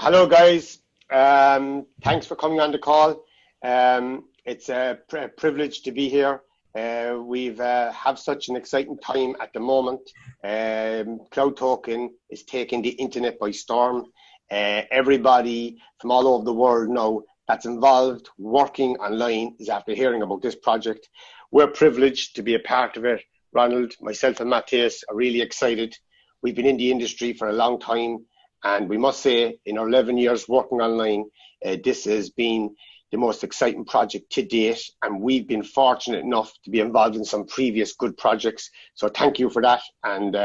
Hello, guys. Thanks for coming on the call. It's a privilege to be here. We've have such an exciting time at the moment. Cloud Token is taking the internet by storm. Everybody from all over the world now that's involved working online is after hearing about this project. We're privileged to be a part of it. Ronald, myself and Matthias are really excited. We've been in the industry for a long time, and we must say in our 11 years working online, this has been the most exciting project to date, and we've been fortunate enough to be involved in some previous good projects. So thank you for that, and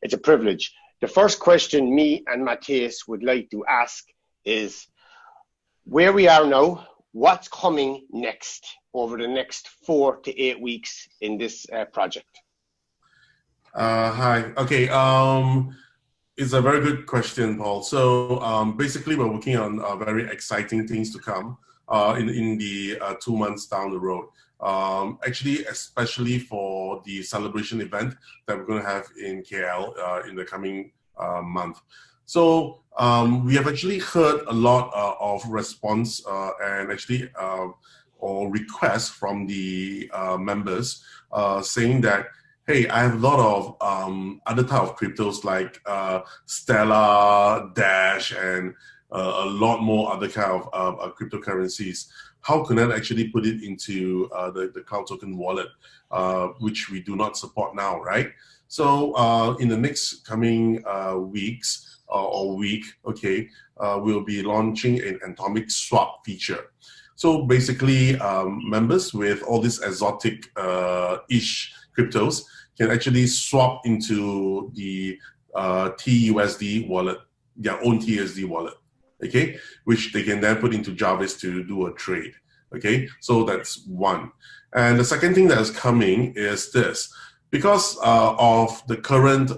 it's a privilege. The first question me and Matthias would like to ask is, where we are now, what's coming next over the next 4 to 8 weeks in this project? Hi. Okay. It's a very good question, Paul. So basically, we're working on very exciting things to come in the 2 months down the road. Actually, especially for the celebration event that we're going to have in KL in the coming month. So we have actually heard a lot of response and actually or requests from the members saying that, hey, I have a lot of other type of cryptos like Stellar, Dash, and a lot more other kind of cryptocurrencies. How can I actually put it into the Cloud Token wallet, which we do not support now, right? So in the next coming weeks or week, okay, we'll be launching an atomic swap feature. So basically, members with all these exotic-ish cryptos can actually swap into the TUSD wallet, their own TUSD wallet, okay, which they can then put into Jarvis to do a trade, okay? So that's one. And the second thing that is coming is this. Because of the current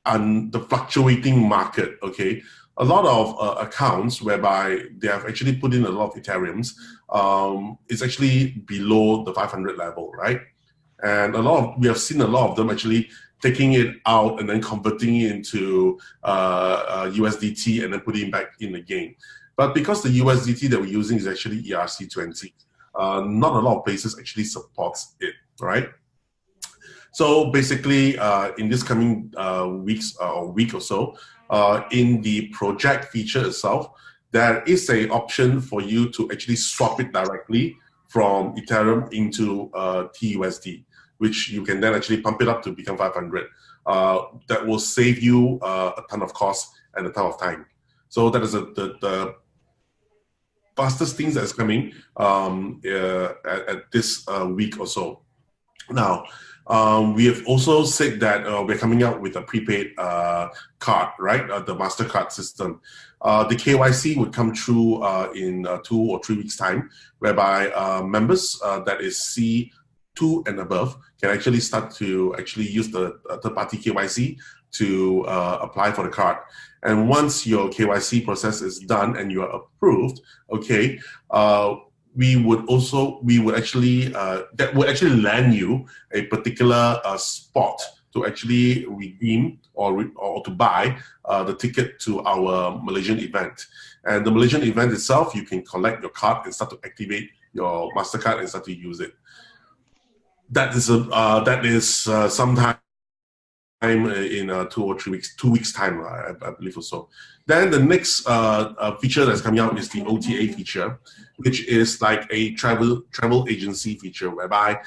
and the fluctuating market, okay, a lot of accounts whereby they have actually put in a lot of Ethereums is actually below the 500 level, right? And we have seen a lot of them actually taking it out and then converting it into USDT and then putting it back in again. But because the USDT that we're using is actually ERC20, not a lot of places actually supports it, right? So basically, in this coming weeks or week or so, in the project feature itself, there is an option for you to actually swap it directly from Ethereum into TUSD, which you can then actually pump it up to become 500. That will save you a ton of cost and a ton of time. So that is the fastest things that's coming at this week or so. Now, we have also said that we're coming out with a prepaid card, right? The MasterCard system. The KYC would come through in 2 or 3 weeks' time, whereby members that is C2 and above can actually start to actually use the third-party KYC to apply for the card. And once your KYC process is done and you are approved, okay, we would actually that would actually land you a particular spot to actually redeem or to buy the ticket to our Malaysian event. And the Malaysian event itself, you can collect your card and start to activate your MasterCard and start to use it. That is sometime in 2 or 3 weeks, 2 weeks time, I believe or so. Then the next feature that's coming out is the OTA feature, which is like a travel agency feature, whereby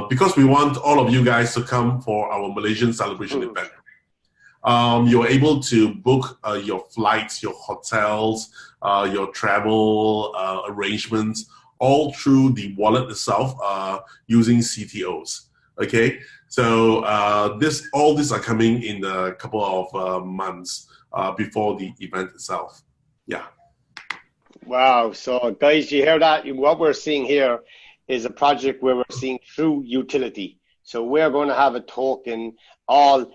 because we want all of you guys to come for our Malaysian celebration event, you're able to book your flights, your hotels, your travel arrangements, all through the wallet itself using CTOs. Okay, so all these are coming in a couple of months before the event itself. Yeah. Wow. So guys, you hear that? What we're seeing here is a project where we're seeing true utility. So we're going to have a token all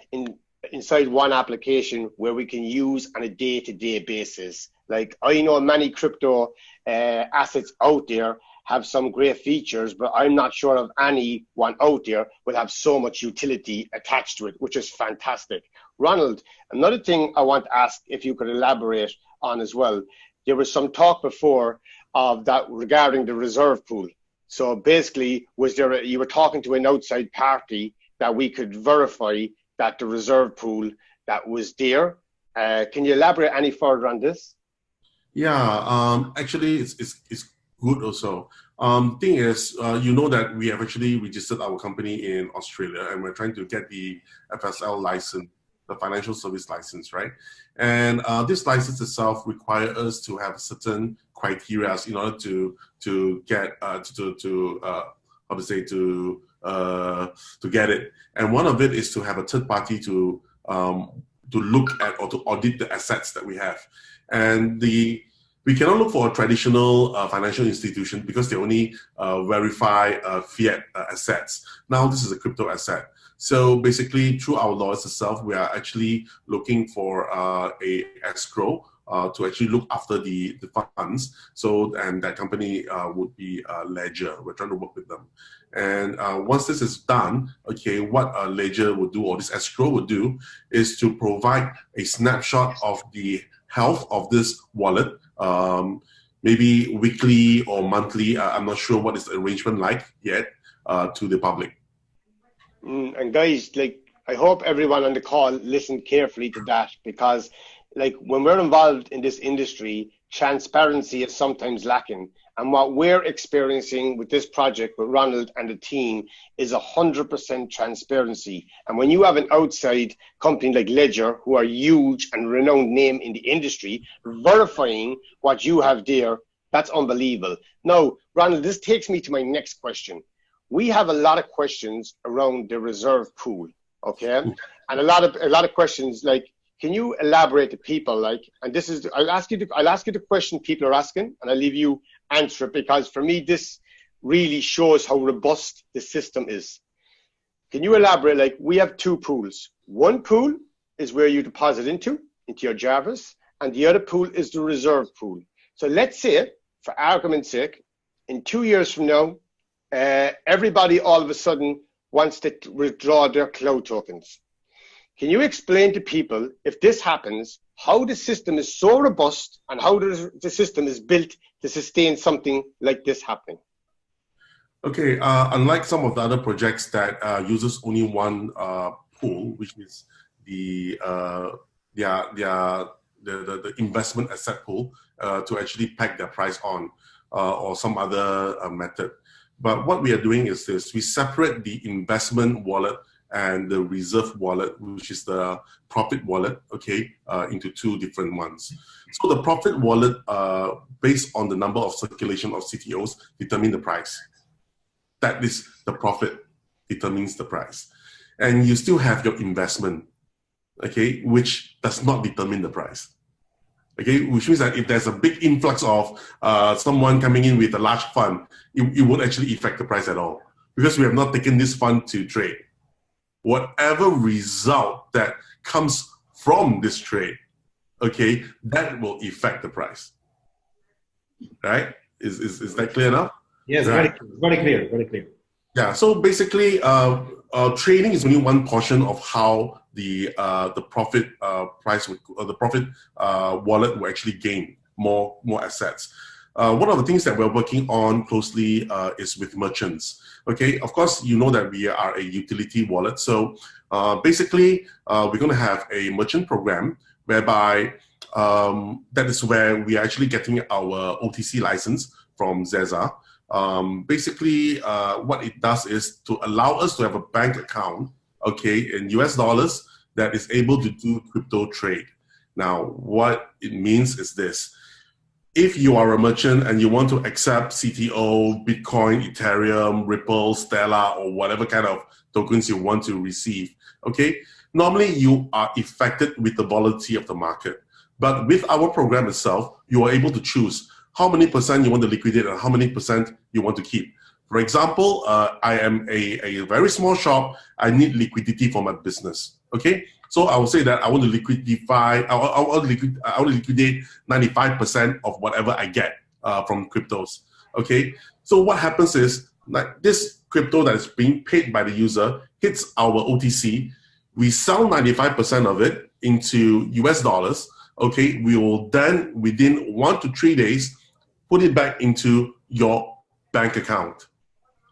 inside one application where we can use on a day-to-day basis. Like, I know many crypto assets out there have some great features, but I'm not sure of anyone out there will have so much utility attached to it, which is fantastic. Ronald, another thing I want to ask if you could elaborate on as well. There was some talk before of that regarding the reserve pool. So basically, you were talking to an outside party that we could verify that the reserve pool that was there. Can you elaborate any further on this? Yeah, actually, it's good also. Thing is, you know that we have actually registered our company in Australia, and we're trying to get the FSL license, the financial service license, right? And this license itself requires us to have certain criteria in order to get to get it. And one of it is to have a third party to look at or to audit the assets that we have. And we cannot look for a traditional financial institution because they only verify fiat assets. Now this is a crypto asset. So basically, through our lawyers itself, we are actually looking for a escrow to actually look after the funds. So, and that company would be Ledger. We're trying to work with them. And once this is done, okay, what Ledger would do, or this escrow would do, is to provide a snapshot of the health of this wallet, maybe weekly or monthly. I'm not sure what is the arrangement like yet, to the public. And guys, like, I hope everyone on the call listened carefully to that, because like when we're involved in this industry, transparency is sometimes lacking. And what we're experiencing with this project with Ronald and the team is 100% transparency. And when you have an outside company like Ledger, who are huge and renowned name in the industry, verifying what you have there, that's unbelievable. Now, Ronald, this takes me to my next question. We have a lot of questions around the reserve pool, okay? And a lot of questions like, can you elaborate to people, like, and this is, I'll ask you the question people are asking, and I'll leave you answer it, because for me, this really shows how robust the system is. Can you elaborate, like, we have two pools. One pool is where you deposit into your Jarvis, and the other pool is the reserve pool. So let's say, for argument's sake, in 2 years from now, everybody all of a sudden wants to withdraw their cloud tokens. Can you explain to people, if this happens, how the system is so robust and how the system is built to sustain something like this happening? Okay, unlike some of the other projects that uses only one pool, which is the investment asset pool to actually peg their price on, or some other method. But what we are doing is this: we separate the investment wallet and the reserve wallet, which is the profit wallet, okay, into two different ones. So the profit wallet, based on the number of circulation of CTOs, determine the price. That is, the profit determines the price. And you still have your investment, okay, which does not determine the price. Okay, which means that if there's a big influx of someone coming in with a large fund, it won't actually affect the price at all, because we have not taken this fund to trade. Whatever result that comes from this trade, okay, that will affect the price. Right? Is that clear enough? Yes, right. Very clear. Yeah. So basically, trading is only one portion of how the profit price the profit wallet will actually gain more assets. One of the things that we're working on closely is with merchants. Okay, of course, you know that we are a utility wallet. So basically, we're going to have a merchant program whereby that is where we are actually getting our OTC license from Zeza. Basically, what it does is to allow us to have a bank account, okay, in US dollars that is able to do crypto trade. Now, what it means is this. If you are a merchant and you want to accept CTO, Bitcoin, Ethereum, Ripple, Stellar, or whatever kind of tokens you want to receive, okay, normally you are affected with the volatility of the market. But with our program itself, you are able to choose how many percent you want to liquidate and how many percent you want to keep. For example, I am a very small shop. I need liquidity for my business, okay? So I will say that I want to liquidate 95% of whatever I get from cryptos. Okay, So what happens is, like this crypto that is being paid by the user hits our OTC. We sell 95% of it into US dollars. Okay, we will then within 1 to 3 days put it back into your bank account.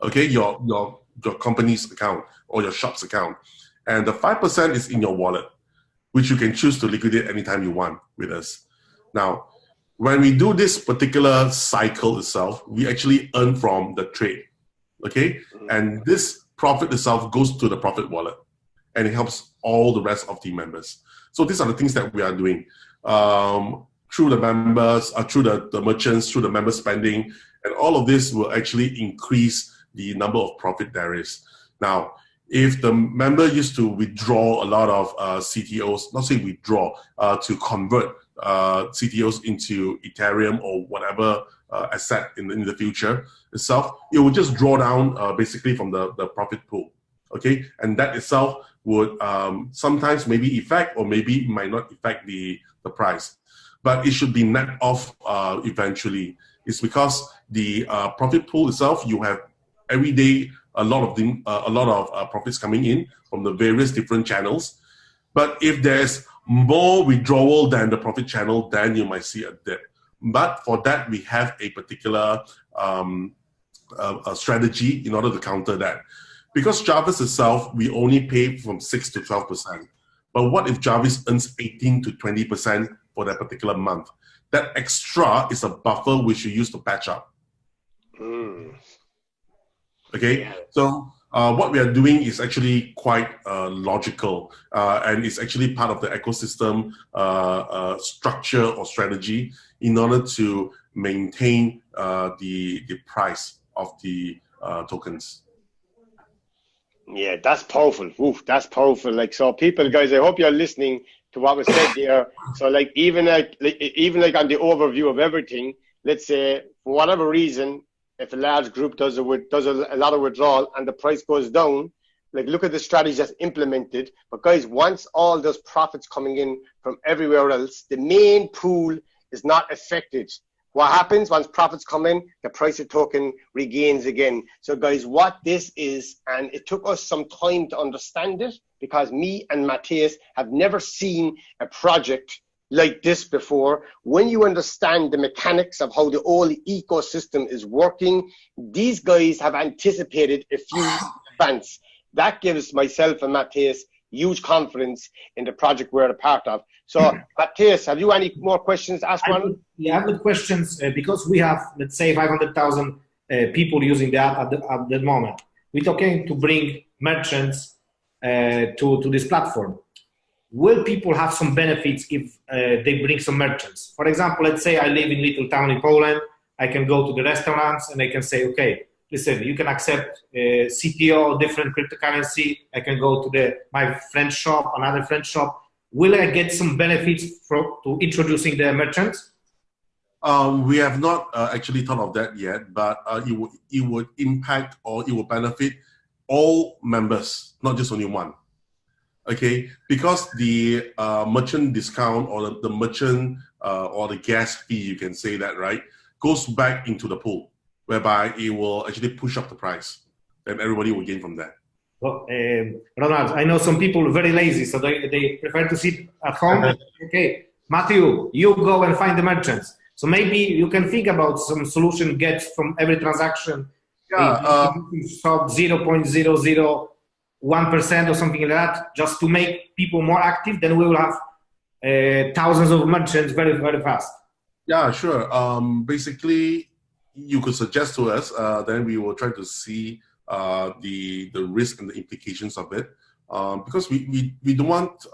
Okay, your company's account or your shop's account, and the 5% is in your wallet, which you can choose to liquidate anytime you want with us. Now, when we do this particular cycle itself, we actually earn from the trade, okay? And this profit itself goes to the profit wallet, and it helps all the rest of team members. So these are the things that we are doing through the members, through the merchants, through the member spending, and all of this will actually increase the number of profit there is. Now, if the member used to withdraw a lot of CTOs, not say withdraw, to convert CTOs into Ethereum or whatever asset in the future itself, it would just draw down basically from the profit pool, okay? And that itself would sometimes maybe affect or maybe might not affect the price. But it should be net off eventually. It's because the profit pool itself, you have every day a lot of profits coming in from the various different channels. But if there's more withdrawal than the profit channel, then you might see a dip. But for that, we have a particular a strategy in order to counter that. Because Jarvis itself, we only pay from 6 to 12%. But what if Jarvis earns 18 to 20% for that particular month? That extra is a buffer which you use to patch up. Okay, so what we are doing is actually quite logical, and it's actually part of the ecosystem structure or strategy in order to maintain the price of the tokens. Yeah, that's powerful. Oof, that's powerful. Like, so people, guys, I hope you're listening to what was said there. So like even like on the overview of everything, let's say for whatever reason, if a large group does a lot of withdrawal and the price goes down, like look at the strategy that's implemented. But guys, once all those profits coming in from everywhere else, the main pool is not affected. What happens once profits come in, the price of token regains again. So guys, what this is, and it took us some time to understand it because me and Matthias have never seen a project like this before. When you understand the mechanics of how the whole ecosystem is working, these guys have anticipated a few advance. That gives myself and Matthias huge confidence in the project we're a part of. So, Matthias, have you any more questions to ask one? Yeah, I have good questions because we have, let's say, 500,000 people using the app at the moment. We're talking to bring merchants to this platform. Will people have some benefits if they bring some merchants? For example, let's say I live in a little town in Poland. I can go to the restaurants and I can say, okay, listen, you can accept CTO, different cryptocurrency. I can go to my friend's shop, another friend's shop. Will I get some benefits to introducing the merchants? We have not actually thought of that yet, but it would impact or it will benefit all members, not just only one. Okay, because the merchant discount or the merchant or the gas fee, you can say that, right, goes back into the pool, whereby it will actually push up the price, and everybody will gain from that. Well, Ronald, I know some people are very lazy, so they prefer to sit at home. Okay, Matthew, you go and find the merchants. So maybe you can think about some solution, get from every transaction, stop 0.001% or something like that, just to make people more active. Then we will have thousands of merchants very, very fast. Yeah, sure. Basically, you could suggest to us, then we will try to see the risk and the implications of it, because we don't want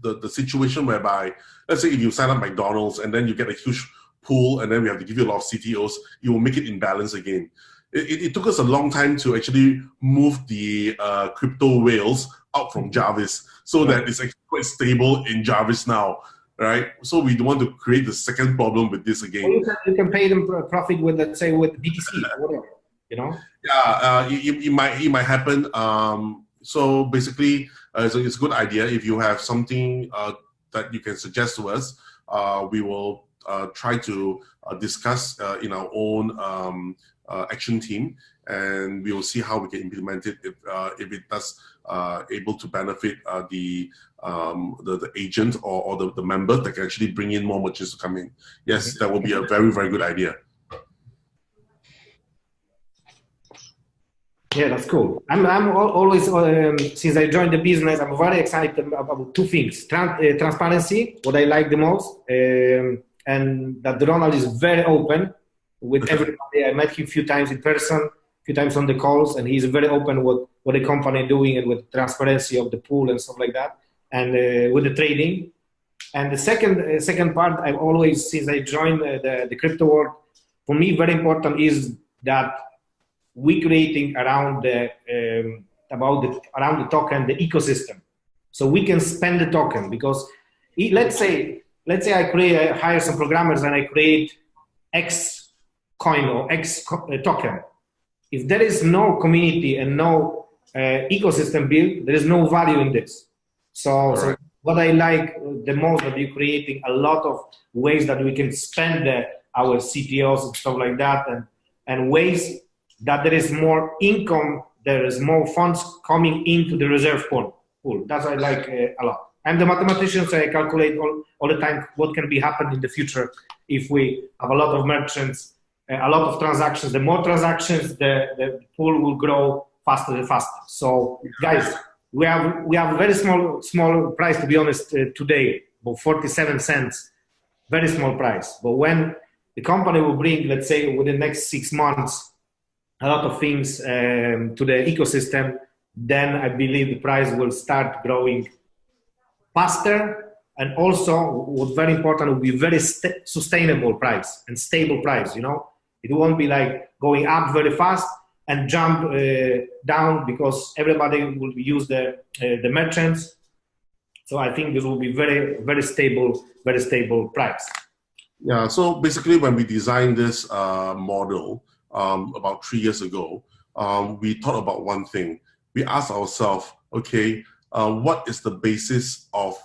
the situation whereby, let's say if you sign up McDonald's and then you get a huge pool and then we have to give you a lot of CTOs, you will make it imbalance again. It took us a long time to actually move the crypto whales out from Jarvis so that it's actually quite stable in Jarvis now, right? So we don't want to create the second problem with this again. Well, you can pay them profit with, let's say, with BTC or whatever. You know? Yeah, it might happen. So basically, it's a good idea. If you have something that you can suggest to us, we will try to discuss in our own action team, and we will see how we can implement it if it does able to benefit the agent or the member that can actually bring in more merchants to come in. Yes, that will be a very, very good idea. Yeah, that's cool. I'm always, since I joined the business, I'm very excited about two things. Transparency, what I like the most, and that Ronald is very open with everybody. I met him a few times in person, a few times on the calls, and he's very open with what the company is doing and with transparency of the pool and stuff like that, and with the trading. And the second part, I've always, since I joined the crypto world, for me, very important is that we creating around the token, the ecosystem, so we can spend the token. Because let's say I hire some programmers and I create X coin or X token. If there is no community and no ecosystem built, there is no value in this. So what I like the most, that you're creating a lot of ways that we can spend our CTOs and stuff like that, and ways that there is more income, there is more funds coming into the reserve pool. That's what I like a lot. I'm the mathematician, so I calculate all the time what can be happening in the future if we have a lot of merchants, a lot of transactions. The more transactions, the pool will grow faster and faster. So, guys, we have a very small price, to be honest, today, about 47 cents, very small price. But when the company will bring, let's say, within the next 6 months, a lot of things to the ecosystem, then I believe the price will start growing faster. And also, what's very important, will be very sustainable price and stable price. It won't be like going up very fast and jump down, because everybody will use the merchants. So I think this will be very, very stable price. Yeah. So basically, when we designed this model, about 3 years ago, we thought about one thing. We asked ourselves, okay, what is the basis of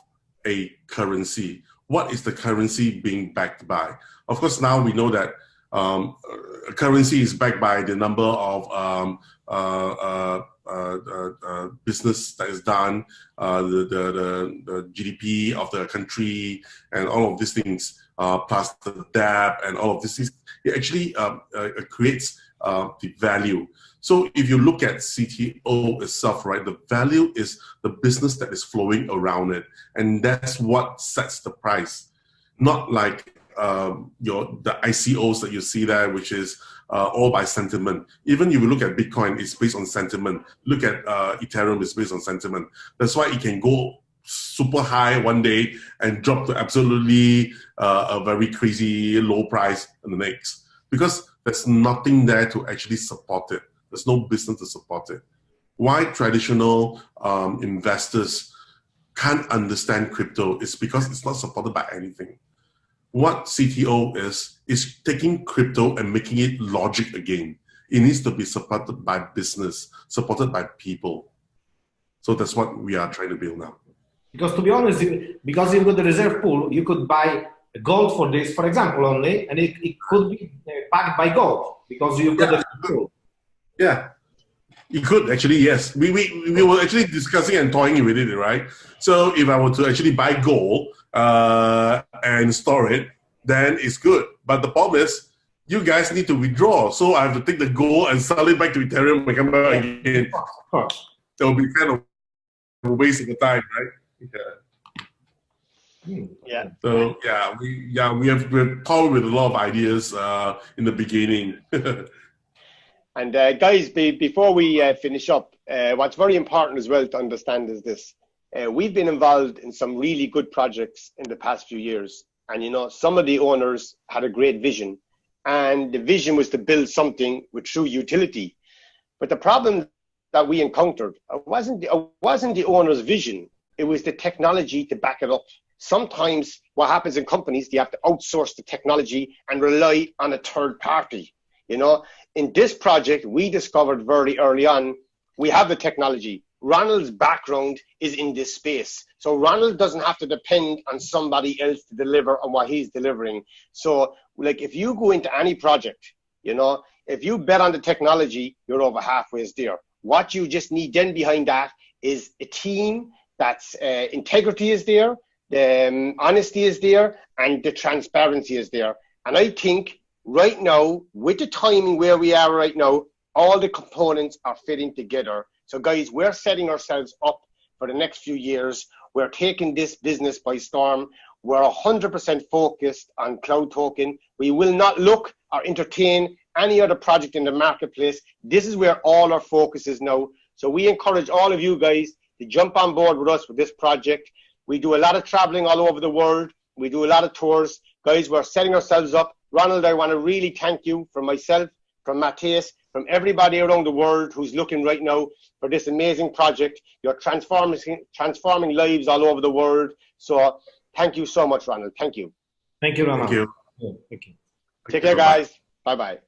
a currency? What is the currency being backed by? Of course, now we know that a currency is backed by the number of business that is done, the GDP of the country, and all of these things, plus the debt and all of these things. It actually creates the value. So if you look at CTO itself, right, the value is the business that is flowing around it, and that's what sets the price. Not like the ICOs that you see there, which is all by sentiment. Even if you look at Bitcoin, it's based on sentiment. Look at Ethereum, it's based on sentiment. That's why it can go super high one day and drop to absolutely a very crazy low price in the next, because there's nothing there to actually support it. There's no business to support it. Why traditional investors can't understand crypto is because it's not supported by anything. What CTO is taking crypto and making it logic again. It needs to be supported by business, supported by people. So that's what we are trying to build now. Because to be honest, because you've got the reserve pool, you could buy gold for this, for example, only, and it could be backed by gold because you've got the pool. Yeah, it could actually, yes. We were actually discussing and toying with it, right? So if I were to actually buy gold and store it, then it's good. But the problem is, you guys need to withdraw. So I have to take the gold and sell it back to Ethereum and come back again. That will be kind of a waste of the time, right? Yeah. So we have toyed with a lot of ideas in the beginning. And guys, before we finish up, what's very important as well to understand is this. We've been involved in some really good projects in the past few years. And, some of the owners had a great vision. And the vision was to build something with true utility. But the problem that we encountered wasn't the owner's vision. It was the technology to back it up. Sometimes what happens in companies, they have to outsource the technology and rely on a third party. In this project, we discovered very early on, we have the technology. Ronald's background is in this space. So Ronald doesn't have to depend on somebody else to deliver on what he's delivering. So like if you go into any project, you know, if you bet on the technology, you're over halfway there. What you just need then behind that is a team that's integrity is there, the honesty is there, and the transparency is there. And I think right now, with the timing where we are right now, all the components are fitting together. So guys, we're setting ourselves up for the next few years. We're taking this business by storm. We're 100% focused on cloud token. We will not look or entertain any other project in the marketplace. This is where all our focus is now. So we encourage all of you guys to jump on board with us with this project. We do a lot of traveling all over the world. We do a lot of tours. Guys, we're setting ourselves up. Ronald, I want to really thank you from myself, from Matthias, from everybody around the world who's looking right now for this amazing project. You're transforming lives all over the world. So thank you so much, Ronald. Thank you. Thank you, Ronald. Thank you. Thank you. Take care, guys. Bye-bye.